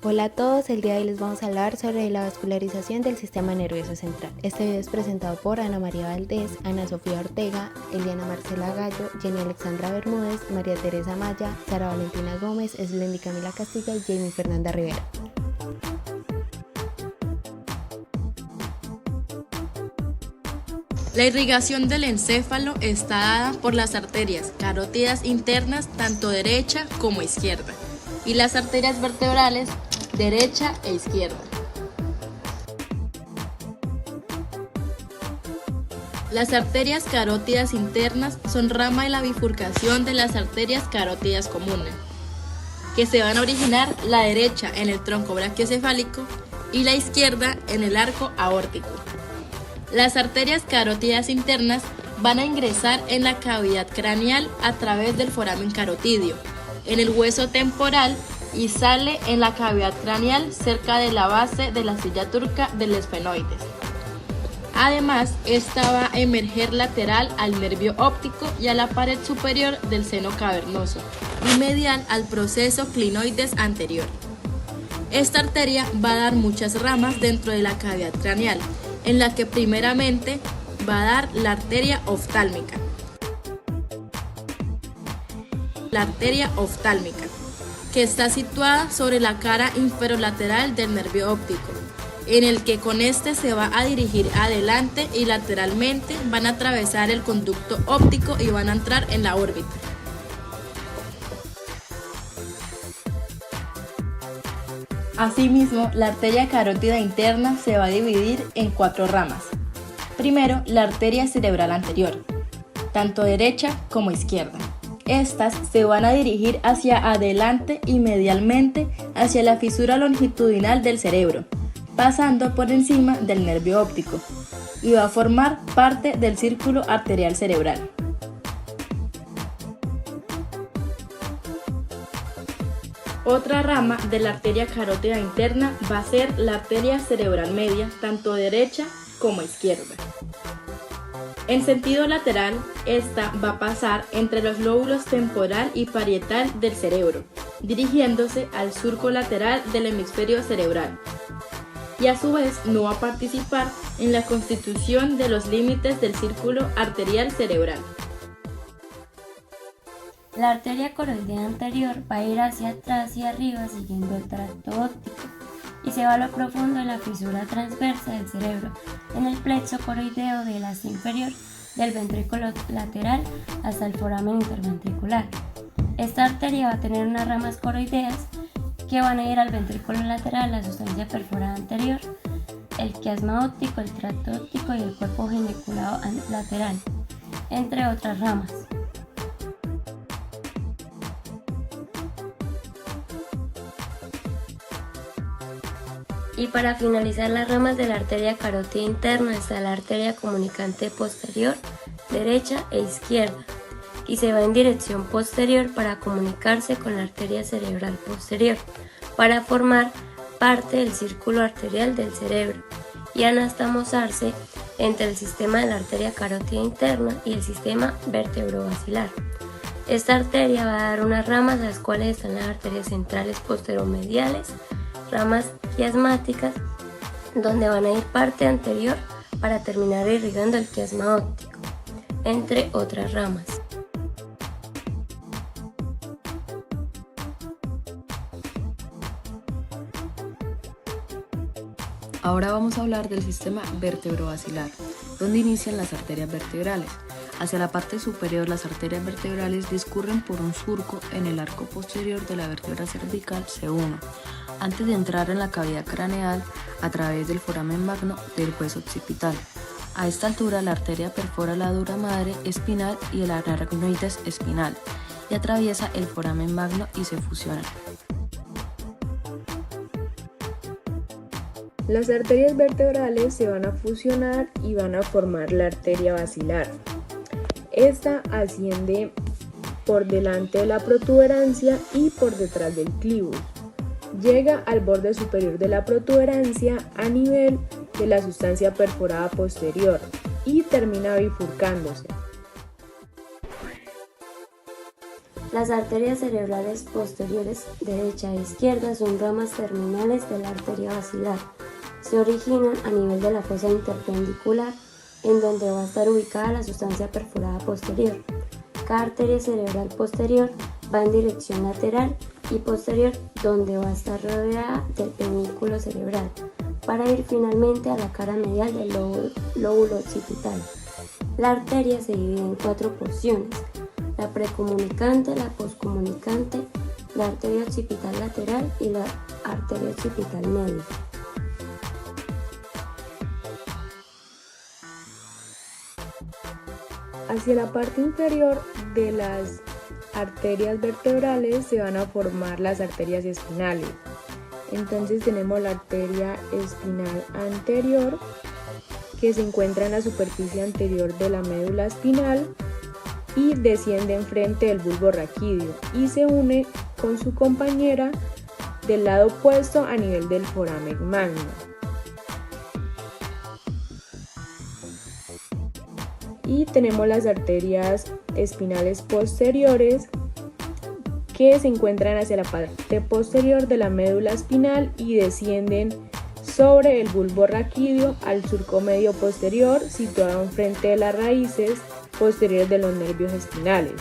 Hola a todos, el día de hoy les vamos a hablar sobre la vascularización del sistema nervioso central. Este video es presentado por Ana María Valdés, Ana Sofía Ortega, Eliana Marcela Gallo, Jenny Alexandra Bermúdez, María Teresa Maya, Sara Valentina Gómez, Eslendi Camila Castilla y Jamie Fernanda Rivera. La irrigación del encéfalo está dada por las arterias carótidas internas, tanto derecha como izquierda, y las arterias vertebrales derecha e izquierda. Las arterias carótidas internas son rama de la bifurcación de las arterias carótidas comunes, que se van a originar la derecha en el tronco brachiocefálico y la izquierda en el arco aórtico. Las arterias carótidas internas van a ingresar en la cavidad craneal a través del foramen carotidio, en el hueso temporal y sale en la cavidad craneal cerca de la base de la silla turca del esfenoides. Además, esta va a emerger lateral al nervio óptico y a la pared superior del seno cavernoso y medial al proceso clinoides anterior. Esta arteria va a dar muchas ramas dentro de la cavidad craneal, en la que primeramente va a dar la arteria oftálmica. La arteria oftálmica, que está situada sobre la cara inferolateral del nervio óptico, en el que con este se va a dirigir adelante y lateralmente van a atravesar el conducto óptico y van a entrar en la órbita. Asimismo, la arteria carótida interna se va a dividir en 4 ramas. Primero, la arteria cerebral anterior, tanto derecha como izquierda. Estas se van a dirigir hacia adelante y medialmente hacia la fisura longitudinal del cerebro, pasando por encima del nervio óptico, y va a formar parte del círculo arterial cerebral. Otra rama de la arteria carótida interna va a ser la arteria cerebral media, tanto derecha como izquierda. En sentido lateral, esta va a pasar entre los lóbulos temporal y parietal del cerebro, dirigiéndose al surco lateral del hemisferio cerebral, y a su vez no va a participar en la constitución de los límites del círculo arterial cerebral. La arteria coroidea anterior va a ir hacia atrás y arriba siguiendo el tracto óptico y se va a lo profundo de la fisura transversa del cerebro en el plexo coroideo del asta inferior del ventrículo lateral hasta el foramen interventricular. Esta arteria va a tener unas ramas coroideas que van a ir al ventrículo lateral, la sustancia perforada anterior, el quiasma óptico, el tracto óptico y el cuerpo geniculado lateral, entre otras ramas. Y para finalizar las ramas de la arteria carótida interna está la arteria comunicante posterior, derecha e izquierda, y se va en dirección posterior para comunicarse con la arteria cerebral posterior, para formar parte del círculo arterial del cerebro y anastamosarse entre el sistema de la arteria carótida interna y el sistema vertebrobasilar. Esta arteria va a dar unas ramas, las cuales están las arterias centrales posteromediales, ramas quiasmáticas, donde van a ir parte anterior para terminar irrigando el quiasma óptico, entre otras ramas. Ahora vamos a hablar del sistema vertebrobasilar, donde inician las arterias vertebrales. Hacia la parte superior, las arterias vertebrales discurren por un surco en el arco posterior de la vértebra cervical C1, antes de entrar en la cavidad craneal a través del foramen magno del hueso occipital. A esta altura, la arteria perfora la dura madre espinal y el aracnoides espinal y atraviesa el foramen magno y se fusionan. Las arterias vertebrales se van a fusionar y van a formar la arteria basilar. Esta asciende por delante de la protuberancia y por detrás del clivus. Llega al borde superior de la protuberancia a nivel de la sustancia perforada posterior y termina bifurcándose. Las arterias cerebrales posteriores derecha e izquierda son ramas terminales de la arteria basilar. Se originan a nivel de la fosa interpendicular, en donde va a estar ubicada la sustancia perforada posterior. Cada arteria cerebral posterior va en dirección lateral y posterior, donde va a estar rodeada del pedúnculo cerebral, para ir finalmente a la cara medial del lóbulo occipital. La arteria se divide en 4 porciones: la precomunicante, la poscomunicante, la arteria occipital lateral y la arteria occipital media. Hacia la parte inferior de las arterias vertebrales se van a formar las arterias espinales. Entonces tenemos la arteria espinal anterior, que se encuentra en la superficie anterior de la médula espinal y desciende enfrente del bulbo raquídeo y se une con su compañera del lado opuesto a nivel del foramen magno. Y tenemos las arterias espinales posteriores, que se encuentran hacia la parte posterior de la médula espinal y descienden sobre el bulbo raquídeo al surco medio posterior, situado enfrente de las raíces posteriores de los nervios espinales,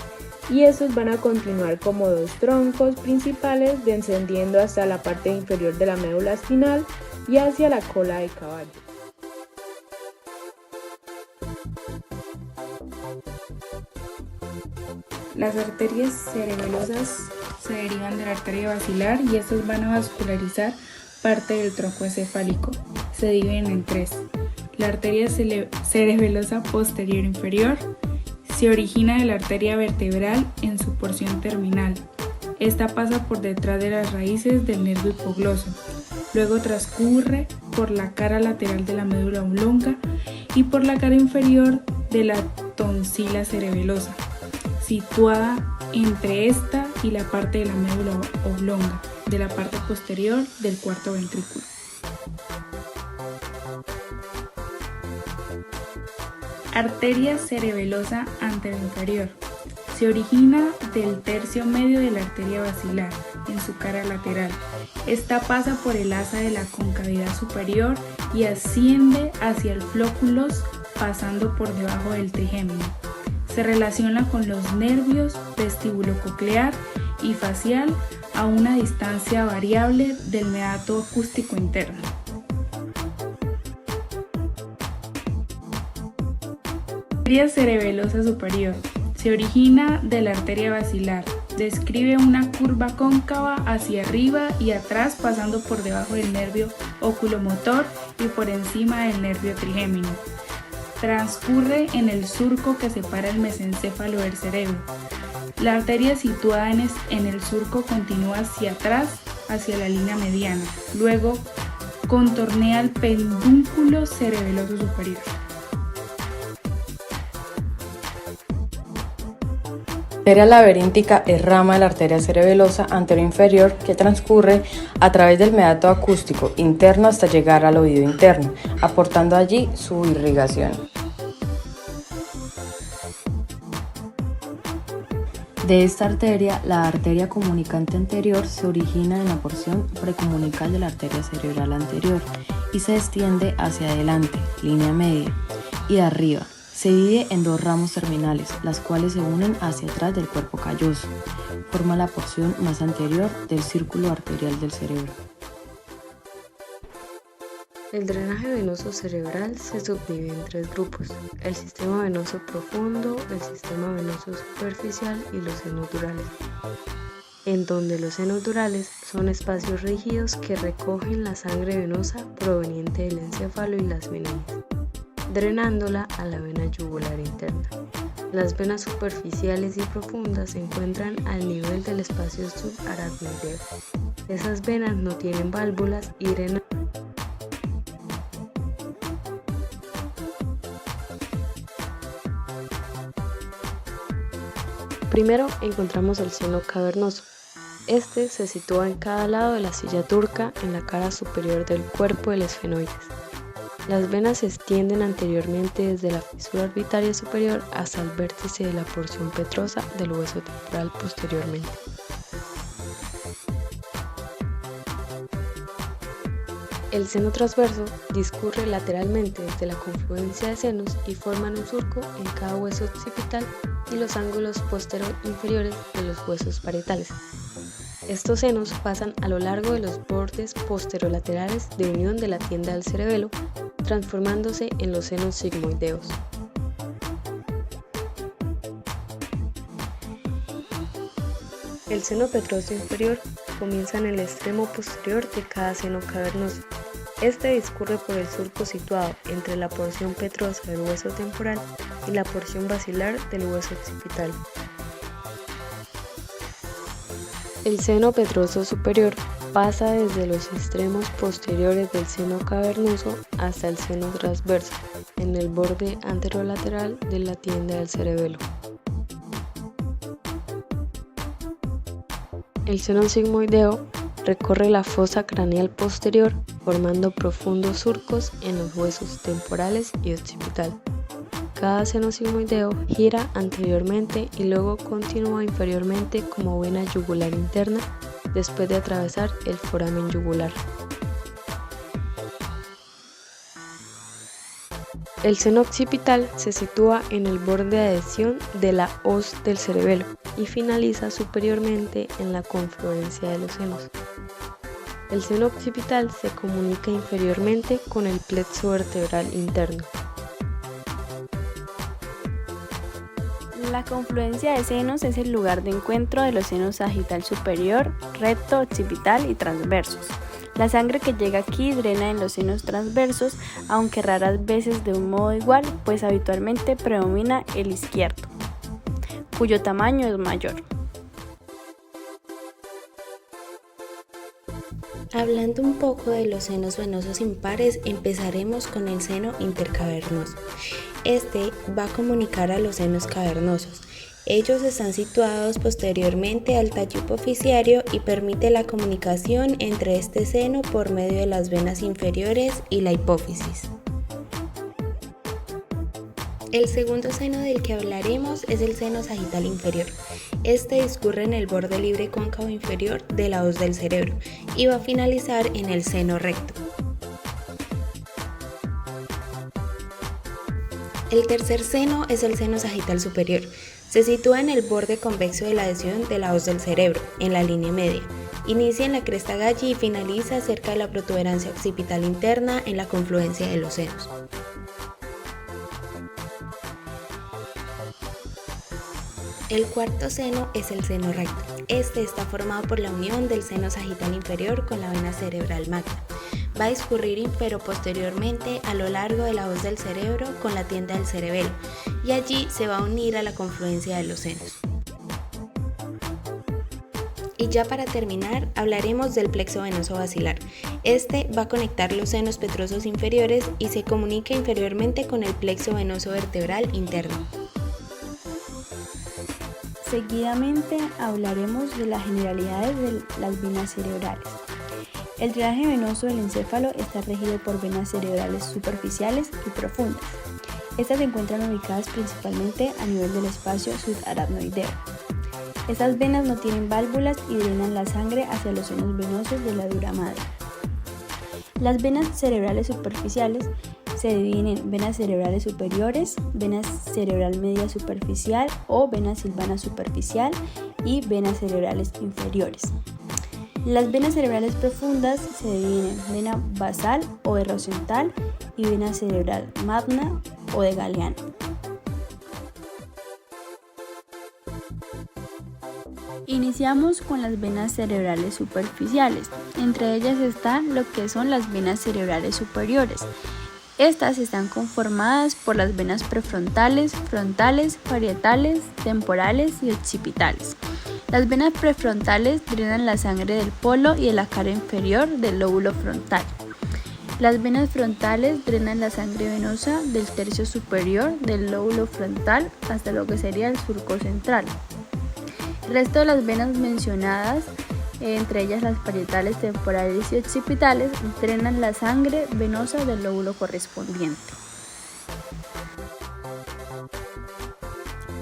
y estos van a continuar como 2 troncos principales, descendiendo hasta la parte inferior de la médula espinal y hacia la cola de caballo. Las arterias cerebelosas se derivan de la arteria basilar y estas van a vascularizar parte del tronco encefálico. Se dividen en 3. La arteria cerebelosa posterior inferior se origina de la arteria vertebral en su porción terminal. Esta pasa por detrás de las raíces del nervio hipogloso. Luego transcurre por la cara lateral de la médula oblonga y por la cara inferior de la tonsila cerebelosa, situada entre esta y la parte de la médula oblonga de la parte posterior del cuarto ventrículo. Arteria cerebelosa anteroinferior. Se origina del tercio medio de la arteria basilar en su cara lateral. Esta pasa por el asa de la concavidad superior y asciende hacia el flóculos, pasando por debajo del trigémino. Se relaciona con los nervios vestibulococlear y facial a una distancia variable del meato acústico interno. Arteria cerebelosa superior. Se origina de la arteria basilar. Describe una curva cóncava hacia arriba y atrás, pasando por debajo del nervio oculomotor y por encima del nervio trigémino. Transcurre en el surco que separa el mesencéfalo del cerebro. La arteria situada en el surco continúa hacia atrás, hacia la línea mediana. Luego contornea el pedúnculo cerebeloso superior. La arteria laberíntica es rama de la arteria cerebelosa anteroinferior que transcurre a través del meato acústico interno hasta llegar al oído interno, aportando allí su irrigación. De esta arteria, la arteria comunicante anterior se origina en la porción precomunical de la arteria cerebral anterior y se extiende hacia adelante, línea media, y de arriba. Se divide en 2 ramos terminales, las cuales se unen hacia atrás del cuerpo calloso. Forma la porción más anterior del círculo arterial del cerebro. El drenaje venoso cerebral se subdivide en 3 grupos: el sistema venoso profundo, el sistema venoso superficial y los enodurales, en donde los enodurales son espacios rígidos que recogen la sangre venosa proveniente del encéfalo y las venas, drenándola a la vena yugular interna. Las venas superficiales y profundas se encuentran al nivel del espacio subaracnoideo. Esas venas no tienen válvulas y drenan. Primero encontramos el seno cavernoso. Este se sitúa en cada lado de la silla turca en la cara superior del cuerpo del esfenoides. Las venas se extienden anteriormente desde la fisura orbitaria superior hasta el vértice de la porción petrosa del hueso temporal posteriormente. El seno transverso discurre lateralmente desde la confluencia de senos y forman un surco en cada hueso occipital y los ángulos posterior-inferiores de los huesos parietales. Estos senos pasan a lo largo de los bordes posterolaterales de unión de la tienda del cerebelo, transformándose en los senos sigmoideos. El seno petroso inferior comienza en el extremo posterior de cada seno cavernoso. Este discurre por el surco situado entre la porción petrosa del hueso temporal y la porción basilar del hueso occipital. El seno petroso superior pasa desde los extremos posteriores del seno cavernoso hasta el seno transverso, en el borde anterolateral de la tienda del cerebelo. El seno sigmoideo recorre la fosa craneal posterior, formando profundos surcos en los huesos temporales y occipital. Cada seno sigmoideo gira anteriormente y luego continúa inferiormente como vena yugular interna después de atravesar el foramen yugular. El seno occipital se sitúa en el borde de adhesión de la hoz del cerebelo y finaliza superiormente en la confluencia de los senos. El seno occipital se comunica inferiormente con el plexo vertebral interno. La confluencia de senos es el lugar de encuentro de los senos sagital superior, recto, occipital y transversos. La sangre que llega aquí drena en los senos transversos, aunque raras veces de un modo igual, pues habitualmente predomina el izquierdo, cuyo tamaño es mayor. Hablando un poco de los senos venosos impares, empezaremos con el seno intercavernoso. Este va a comunicar a los senos cavernosos. Ellos están situados posteriormente al tallo hipofisiario y permite la comunicación entre este seno por medio de las venas inferiores y la hipófisis. El segundo seno del que hablaremos es el seno sagital inferior. Este discurre en el borde libre cóncavo inferior de la hoz del cerebro y va a finalizar en el seno recto. El tercer seno es el seno sagital superior. Se sitúa en el borde convexo de la adhesión de la hoz del cerebro, en la línea media. Inicia en la cresta galli y finaliza cerca de la protuberancia occipital interna en la confluencia de los senos. El cuarto seno es el seno recto. Este está formado por la unión del seno sagital inferior con la vena cerebral magna. Va a discurrir infero-posteriormente a lo largo de la hoz del cerebro con la tienda del cerebelo y allí se va a unir a la confluencia de los senos. Y ya para terminar, hablaremos del plexo venoso basilar. Este va a conectar los senos petrosos inferiores y se comunica inferiormente con el plexo venoso vertebral interno. Seguidamente hablaremos de las generalidades de las venas cerebrales. El drenaje venoso del encéfalo está regido por venas cerebrales superficiales y profundas. Estas se encuentran ubicadas principalmente a nivel del espacio subaracnoideo. Estas venas no tienen válvulas y drenan la sangre hacia los senos venosos de la dura madre. Las venas cerebrales superficiales se dividen en venas cerebrales superiores, venas cerebral media superficial o vena silvana superficial y venas cerebrales inferiores. Las venas cerebrales profundas se dividen en vena basal o de Rosenthal y vena cerebral magna o de Galeano. Iniciamos con las venas cerebrales superficiales. Entre ellas están lo que son las venas cerebrales superiores. Estas están conformadas por las venas prefrontales, frontales, parietales, temporales y occipitales. Las venas prefrontales drenan la sangre del polo y de la cara inferior del lóbulo frontal. Las venas frontales drenan la sangre venosa del tercio superior del lóbulo frontal hasta lo que sería el surco central. El resto de las venas mencionadas entre ellas las parietales, temporales y occipitales, drenan la sangre venosa del lóbulo correspondiente.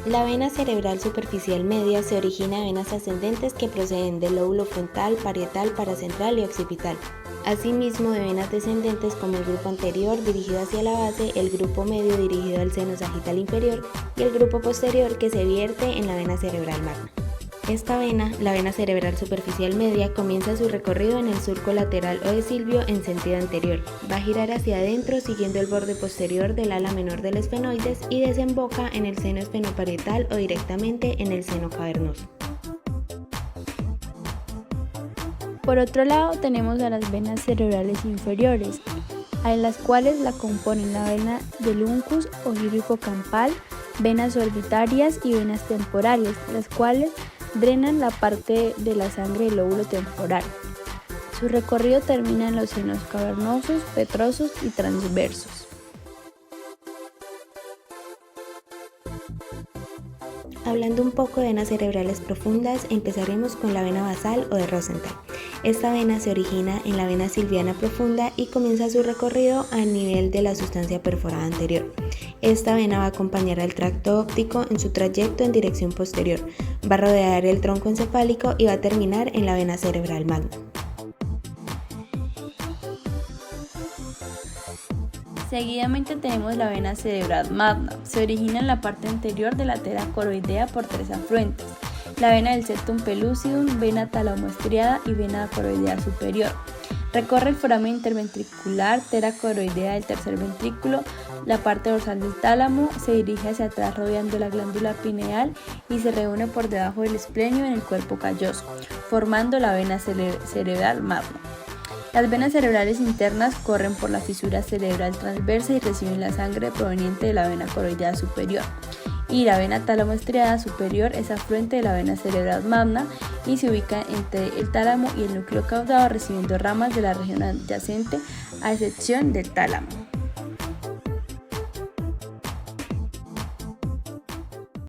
La vena cerebral superficial media se origina de venas ascendentes que proceden del lóbulo frontal, parietal, paracentral y occipital. Asimismo, de venas descendentes como el grupo anterior dirigido hacia la base, el grupo medio dirigido al seno sagital inferior y el grupo posterior que se vierte en la vena cerebral magna. Esta vena, la vena cerebral superficial media, comienza su recorrido en el surco lateral o de Silvio en sentido anterior. Va a girar hacia adentro siguiendo el borde posterior del ala menor del esfenoides y desemboca en el seno esfenoparietal o directamente en el seno cavernoso. Por otro lado, tenemos a las venas cerebrales inferiores, a las cuales la componen la vena del uncus o giro hipocampal, venas orbitarias y venas temporales, las cuales drenan la parte de la sangre del lóbulo temporal. Su recorrido termina en los senos cavernosos, petrosos y transversos. Hablando un poco de venas cerebrales profundas, empezaremos con la vena basal o de Rosenthal. Esta vena se origina en la vena silviana profunda y comienza su recorrido al nivel de la sustancia perforada anterior. Esta vena va a acompañar al tracto óptico en su trayecto en dirección posterior, va a rodear el tronco encefálico y va a terminar en la vena cerebral magna. Seguidamente tenemos la vena cerebral magna. Se origina en la parte anterior de la arteria coroidea por tres afluentes: la vena del septum pellucidum, vena talamoestriada y vena coroidea superior. Recorre el foramen interventricular, arteria coroidea del tercer ventrículo, la parte dorsal del tálamo, se dirige hacia atrás rodeando la glándula pineal y se reúne por debajo del esplenio en el cuerpo calloso, formando la vena cerebral magna. Las venas cerebrales internas corren por la fisura cerebral transversa y reciben la sangre proveniente de la vena coroidea superior. Y la vena talamoestriada superior es afluente de la vena cerebral magna y se ubica entre el tálamo y el núcleo caudado, recibiendo ramas de la región adyacente a excepción del tálamo.